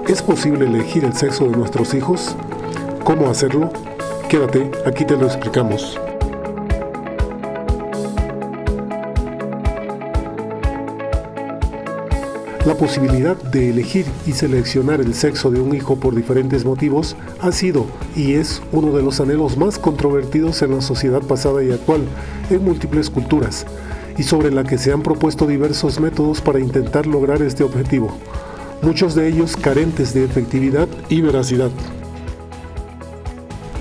¿Es posible elegir el sexo de nuestros hijos? ¿Cómo hacerlo? Quédate, aquí te lo explicamos. La posibilidad de elegir y seleccionar el sexo de un hijo por diferentes motivos ha sido y es uno de los anhelos más controvertidos en la sociedad pasada y actual, en múltiples culturas, y sobre la que se han propuesto diversos métodos para intentar lograr este objetivo, muchos de ellos carentes de efectividad y veracidad.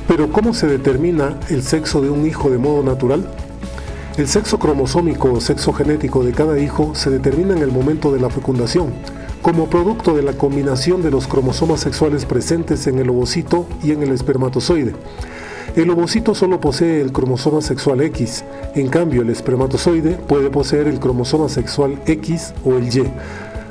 Pero ¿cómo se determina el sexo de un hijo de modo natural? El sexo cromosómico o sexo genético de cada hijo se determina en el momento de la fecundación, como producto de la combinación de los cromosomas sexuales presentes en el ovocito y en el espermatozoide. El ovocito solo posee el cromosoma sexual X, en cambio el espermatozoide puede poseer el cromosoma sexual X o el Y.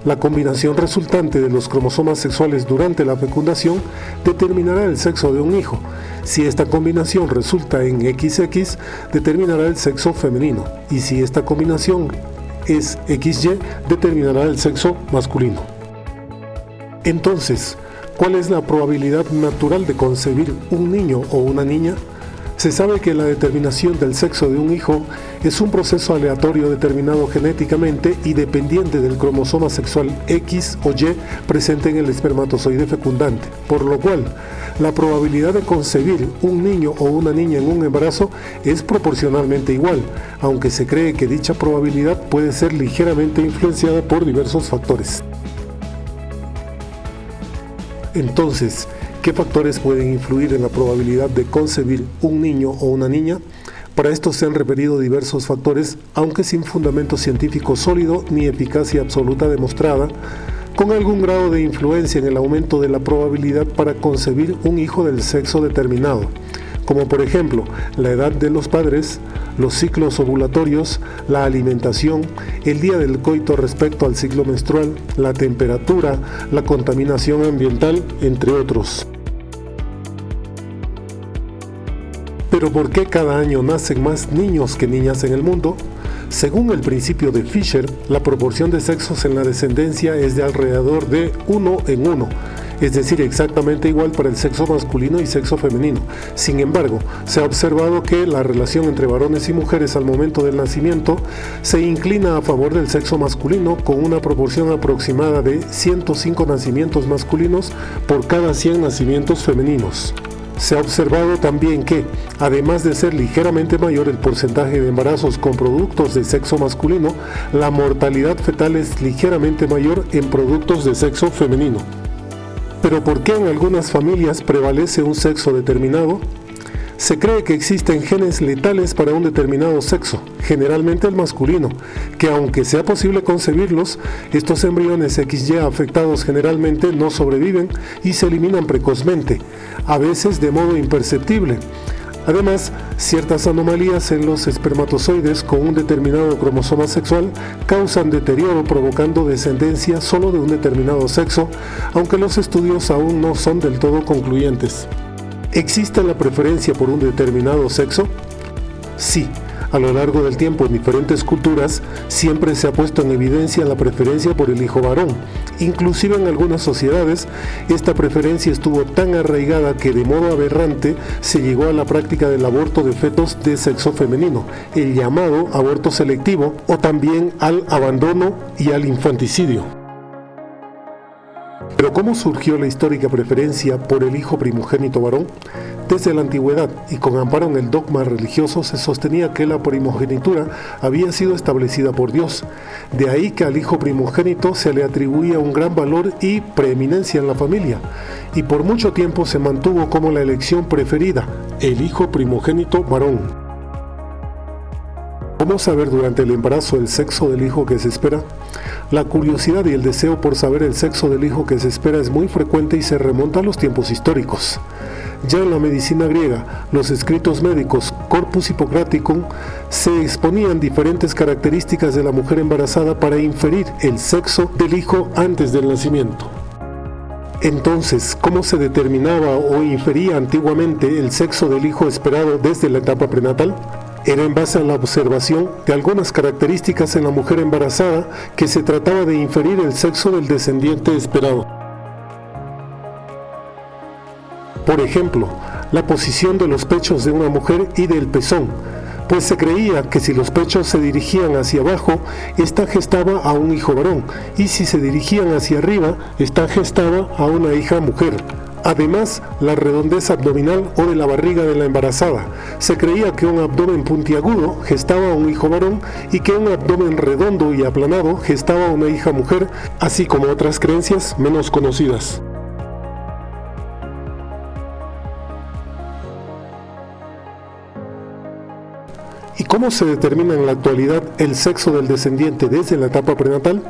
La combinación resultante de los cromosomas sexuales durante la fecundación determinará el sexo de un hijo. Si esta combinación resulta en XX, determinará el sexo femenino, y si esta combinación es XY, determinará el sexo masculino. Entonces, ¿cuál es la probabilidad natural de concebir un niño o una niña? Se sabe que la determinación del sexo de un hijo es un proceso aleatorio determinado genéticamente y dependiente del cromosoma sexual X o Y presente en el espermatozoide fecundante, por lo cual la probabilidad de concebir un niño o una niña en un embarazo es proporcionalmente igual, aunque se cree que dicha probabilidad puede ser ligeramente influenciada por diversos factores. Entonces, ¿qué factores pueden influir en la probabilidad de concebir un niño o una niña? Para esto se han referido diversos factores, aunque sin fundamento científico sólido ni eficacia absoluta demostrada, con algún grado de influencia en el aumento de la probabilidad para concebir un hijo del sexo determinado, como por ejemplo la edad de los padres, los ciclos ovulatorios, la alimentación, el día del coito respecto al ciclo menstrual, la temperatura, la contaminación ambiental, entre otros. ¿Pero por qué cada año nacen más niños que niñas en el mundo? Según el principio de Fisher, la proporción de sexos en la descendencia es de alrededor de 1 en 1, es decir, exactamente igual para el sexo masculino y sexo femenino. Sin embargo, se ha observado que la relación entre varones y mujeres al momento del nacimiento se inclina a favor del sexo masculino con una proporción aproximada de 105 nacimientos masculinos por cada 100 nacimientos femeninos. Se ha observado también que, además de ser ligeramente mayor el porcentaje de embarazos con productos de sexo masculino, la mortalidad fetal es ligeramente mayor en productos de sexo femenino. ¿Pero por qué en algunas familias prevalece un sexo determinado? Se cree que existen genes letales para un determinado sexo, generalmente el masculino, que aunque sea posible concebirlos, estos embriones XY afectados generalmente no sobreviven y se eliminan precozmente, a veces de modo imperceptible. Además, ciertas anomalías en los espermatozoides con un determinado cromosoma sexual causan deterioro provocando descendencia solo de un determinado sexo, aunque los estudios aún no son del todo concluyentes. ¿Existe la preferencia por un determinado sexo? Sí. A lo largo del tiempo en diferentes culturas siempre se ha puesto en evidencia la preferencia por el hijo varón. Inclusive en algunas sociedades esta preferencia estuvo tan arraigada que de modo aberrante se llegó a la práctica del aborto de fetos de sexo femenino, el llamado aborto selectivo, o también al abandono y al infanticidio. ¿Pero cómo surgió la histórica preferencia por el hijo primogénito varón? Desde la antigüedad y con amparo en el dogma religioso se sostenía que la primogenitura había sido establecida por Dios. De ahí que al hijo primogénito se le atribuía un gran valor y preeminencia en la familia, y por mucho tiempo se mantuvo como la elección preferida, el hijo primogénito varón. ¿Cómo saber durante el embarazo el sexo del hijo que se espera? La curiosidad y el deseo por saber el sexo del hijo que se espera es muy frecuente y se remonta a los tiempos históricos. Ya en la medicina griega, los escritos médicos Corpus Hippocraticum se exponían diferentes características de la mujer embarazada para inferir el sexo del hijo antes del nacimiento. Entonces, ¿cómo se determinaba o infería antiguamente el sexo del hijo esperado desde la etapa prenatal? Era en base a la observación de algunas características en la mujer embarazada que se trataba de inferir el sexo del descendiente esperado. Por ejemplo, la posición de los pechos de una mujer y del pezón, pues se creía que si los pechos se dirigían hacia abajo, ésta gestaba a un hijo varón, y si se dirigían hacia arriba, ésta gestaba a una hija mujer. Además, la redondez abdominal o de la barriga de la embarazada. Se creía que un abdomen puntiagudo gestaba a un hijo varón y que un abdomen redondo y aplanado gestaba a una hija mujer, así como otras creencias menos conocidas. ¿Y cómo se determina en la actualidad el sexo del descendiente desde la etapa prenatal?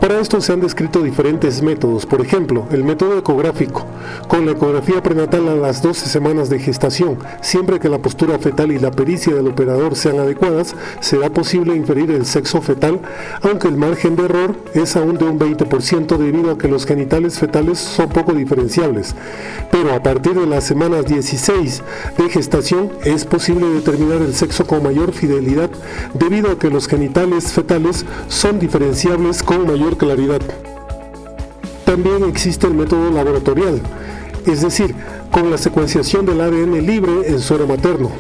Para esto se han descrito diferentes métodos. Por ejemplo, el método ecográfico, con la ecografía prenatal a las 12 semanas de gestación. Siempre que la postura fetal y la pericia del operador sean adecuadas, será posible inferir el sexo fetal, aunque el margen de error es aún de un 20% debido a que los genitales fetales son poco diferenciables. Pero a partir de las semanas 16 de gestación es posible determinar el sexo con mayor fidelidad debido a que los genitales fetales son diferenciables con mayor claridad. También existe el método laboratorial, es decir, con la secuenciación del ADN libre en suero materno.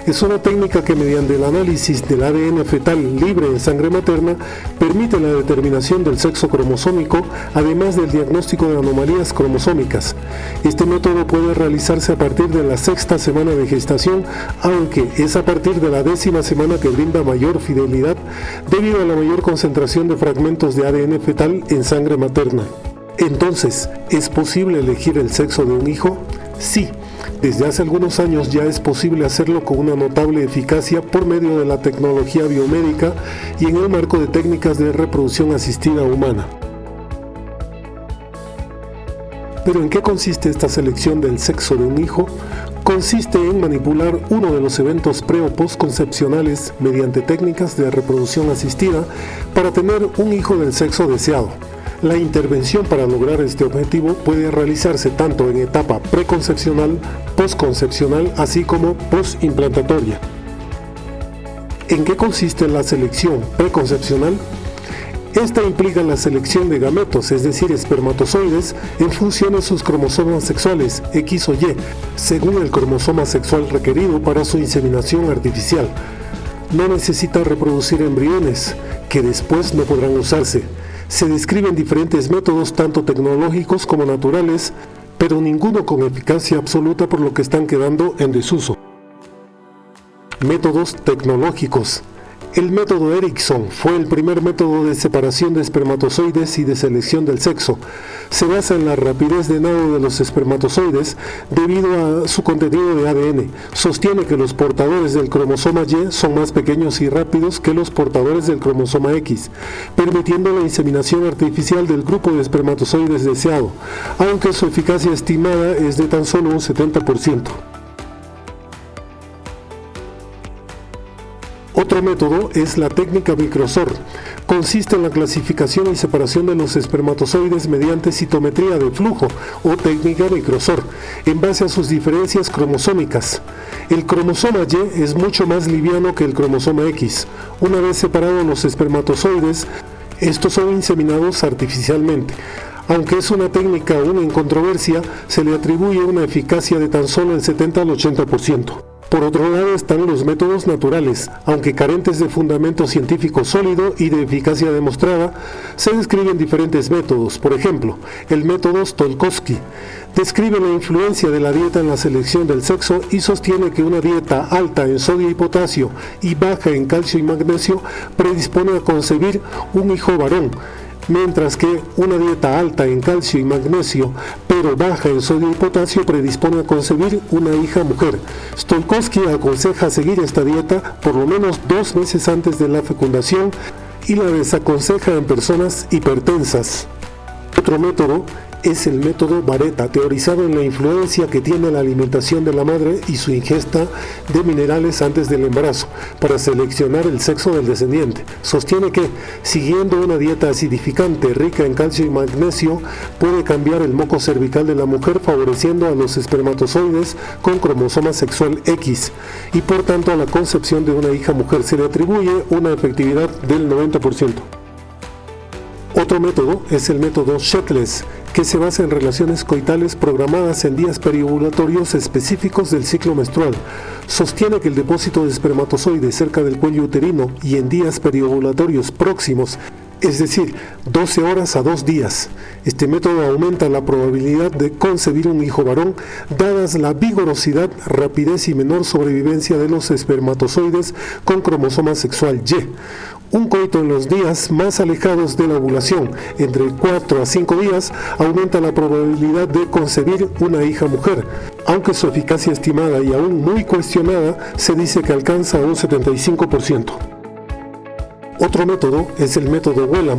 Es una técnica que mediante el análisis del ADN fetal libre en sangre materna permite la determinación del sexo cromosómico, además del diagnóstico de anomalías cromosómicas. Este método puede realizarse a partir de la 6ª semana de gestación, aunque es a partir de la 10ª semana que brinda mayor fidelidad debido a la mayor concentración de fragmentos de ADN fetal en sangre materna. Entonces, ¿es posible elegir el sexo de un hijo? Sí, desde hace algunos años ya es posible hacerlo con una notable eficacia por medio de la tecnología biomédica y en el marco de técnicas de reproducción asistida humana. ¿Pero en qué consiste esta selección del sexo de un hijo? Consiste en manipular uno de los eventos pre o postconcepcionales mediante técnicas de reproducción asistida para tener un hijo del sexo deseado. La intervención para lograr este objetivo puede realizarse tanto en etapa preconcepcional, postconcepcional, así como postimplantatoria. ¿En qué consiste la selección preconcepcional? Esta implica la selección de gametos, es decir, espermatozoides, en función de sus cromosomas sexuales, X o Y, según el cromosoma sexual requerido para su inseminación artificial. No necesita reproducir embriones, que después no podrán usarse. Se describen diferentes métodos, tanto tecnológicos como naturales, pero ninguno con eficacia absoluta, por lo que están quedando en desuso. Métodos tecnológicos. El método Erickson fue el primer método de separación de espermatozoides y de selección del sexo. Se basa en la rapidez de nado de los espermatozoides debido a su contenido de ADN. Sostiene que los portadores del cromosoma Y son más pequeños y rápidos que los portadores del cromosoma X, permitiendo la inseminación artificial del grupo de espermatozoides deseado, aunque su eficacia estimada es de tan solo un 70%. Otro método es la técnica microsor. Consiste en la clasificación y separación de los espermatozoides mediante citometría de flujo o técnica microsor, en base a sus diferencias cromosómicas. El cromosoma Y es mucho más liviano que el cromosoma X. Una vez separados los espermatozoides, estos son inseminados artificialmente. Aunque es una técnica aún en controversia, se le atribuye una eficacia de tan solo el 70 al 80%. Por otro lado están los métodos naturales, aunque carentes de fundamento científico sólido y de eficacia demostrada. Se describen diferentes métodos. Por ejemplo, el método Stolkowski describe la influencia de la dieta en la selección del sexo y sostiene que una dieta alta en sodio y potasio y baja en calcio y magnesio predispone a concebir un hijo varón, mientras que una dieta alta en calcio y magnesio pero baja en sodio y potasio predispone a concebir una hija mujer. Stolkowski aconseja seguir esta dieta por lo menos 2 meses antes de la fecundación y la desaconseja en personas hipertensas. Otro método es el método Vareta, teorizado en la influencia que tiene la alimentación de la madre y su ingesta de minerales antes del embarazo para seleccionar el sexo del descendiente. Sostiene que, siguiendo una dieta acidificante rica en calcio y magnesio, puede cambiar el moco cervical de la mujer, favoreciendo a los espermatozoides con cromosoma sexual X y por tanto a la concepción de una hija mujer. Se le atribuye una efectividad del 90%. Otro método es el método Shetless, que se basa en relaciones coitales programadas en días periovulatorios específicos del ciclo menstrual. Sostiene que el depósito de espermatozoides cerca del cuello uterino y en días periovulatorios próximos, es decir, 12 horas a 2 días. Este método aumenta la probabilidad de concebir un hijo varón, dadas la vigorosidad, rapidez y menor sobrevivencia de los espermatozoides con cromosoma sexual Y. Un coito en los días más alejados de la ovulación, entre 4 a 5 días, aumenta la probabilidad de concebir una hija mujer. Aunque su eficacia estimada y aún muy cuestionada, se dice que alcanza un 75%. Otro método es el método Whelan.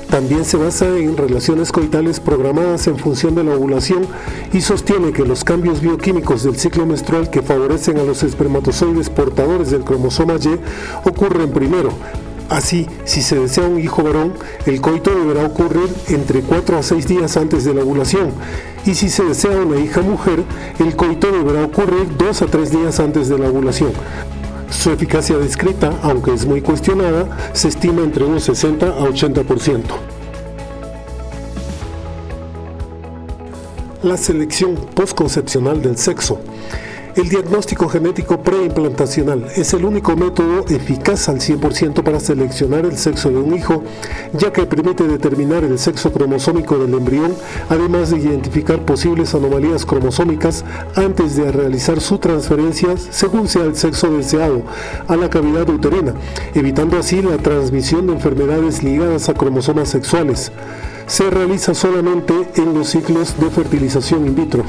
También se basa en relaciones coitales programadas en función de la ovulación y sostiene que los cambios bioquímicos del ciclo menstrual que favorecen a los espermatozoides portadores del cromosoma Y ocurren primero. Así, si se desea un hijo varón, el coito deberá ocurrir entre 4 a 6 días antes de la ovulación. Y si se desea una hija mujer, el coito deberá ocurrir 2 a 3 días antes de la ovulación. Su eficacia descrita, aunque es muy cuestionada, se estima entre un 60 a 80%. La selección postconcepcional del sexo. El diagnóstico genético preimplantacional es el único método eficaz al 100% para seleccionar el sexo de un hijo, ya que permite determinar el sexo cromosómico del embrión, además de identificar posibles anomalías cromosómicas antes de realizar su transferencia, según sea el sexo deseado, a la cavidad uterina, evitando así la transmisión de enfermedades ligadas a cromosomas sexuales. Se realiza solamente en los ciclos de fertilización in vitro.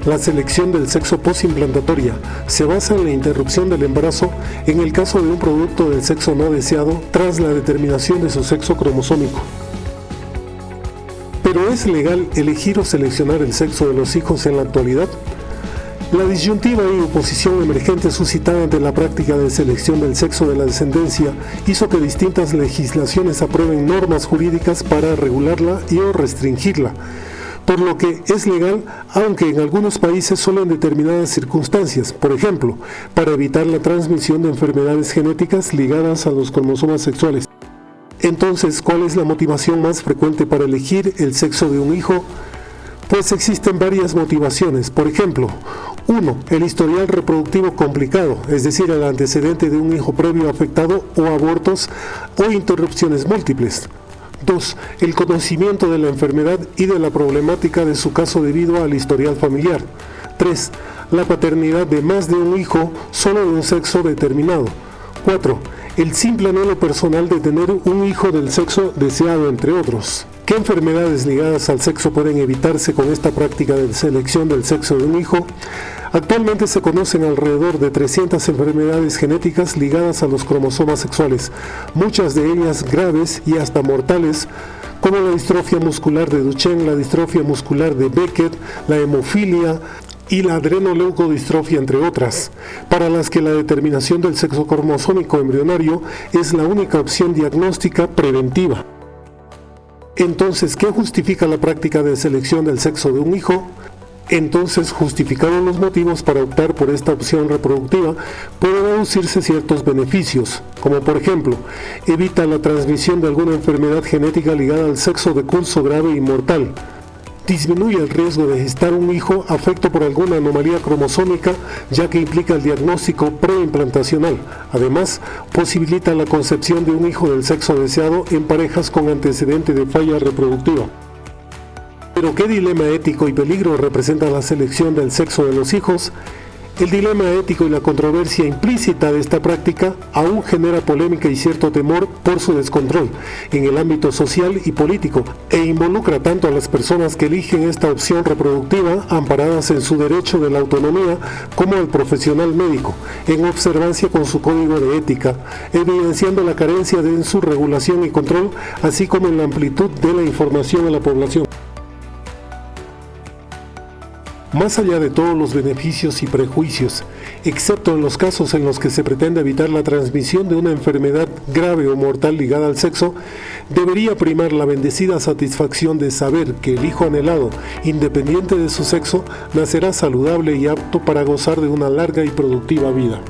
La selección del sexo postimplantatoria se basa en la interrupción del embarazo en el caso de un producto del sexo no deseado tras la determinación de su sexo cromosómico. ¿Pero es legal elegir o seleccionar el sexo de los hijos en la actualidad? La disyuntiva y oposición emergente suscitada ante la práctica de selección del sexo de la descendencia hizo que distintas legislaciones aprueben normas jurídicas para regularla y o restringirla, por lo que es legal, aunque en algunos países solo en determinadas circunstancias, por ejemplo, para evitar la transmisión de enfermedades genéticas ligadas a los cromosomas sexuales. Entonces, ¿cuál es la motivación más frecuente para elegir el sexo de un hijo? Pues existen varias motivaciones. Por ejemplo, 1. El historial reproductivo complicado, es decir, el antecedente de un hijo previo afectado o abortos o interrupciones múltiples. 2. El conocimiento de la enfermedad y de la problemática de su caso debido al historial familiar. 3. La paternidad de más de un hijo solo de un sexo determinado. 4. El simple anhelo personal de tener un hijo del sexo deseado, entre otros. ¿Qué enfermedades ligadas al sexo pueden evitarse con esta práctica de selección del sexo de un hijo? Actualmente se conocen alrededor de 300 enfermedades genéticas ligadas a los cromosomas sexuales, muchas de ellas graves y hasta mortales, como la distrofia muscular de Duchenne, la distrofia muscular de Beckett, la hemofilia y la adrenoleucodistrofia, entre otras, para las que la determinación del sexo cromosómico embrionario es la única opción diagnóstica preventiva. Entonces, ¿qué justifica la práctica de selección del sexo de un hijo? Entonces, justificados los motivos para optar por esta opción reproductiva, pueden deducirse ciertos beneficios, como por ejemplo, evita la transmisión de alguna enfermedad genética ligada al sexo de curso grave y mortal, disminuye el riesgo de gestar un hijo afecto por alguna anomalía cromosómica, ya que implica el diagnóstico preimplantacional. Además, posibilita la concepción de un hijo del sexo deseado en parejas con antecedente de falla reproductiva. ¿Pero qué dilema ético y peligro representa la selección del sexo de los hijos? El dilema ético y la controversia implícita de esta práctica aún genera polémica y cierto temor por su descontrol en el ámbito social y político, e involucra tanto a las personas que eligen esta opción reproductiva amparadas en su derecho de la autonomía, como al profesional médico, en observancia con su código de ética, evidenciando la carencia en su regulación y control, así como en la amplitud de la información a la población. Más allá de todos los beneficios y prejuicios, excepto en los casos en los que se pretende evitar la transmisión de una enfermedad grave o mortal ligada al sexo, debería primar la bendecida satisfacción de saber que el hijo anhelado, independiente de su sexo, nacerá saludable y apto para gozar de una larga y productiva vida.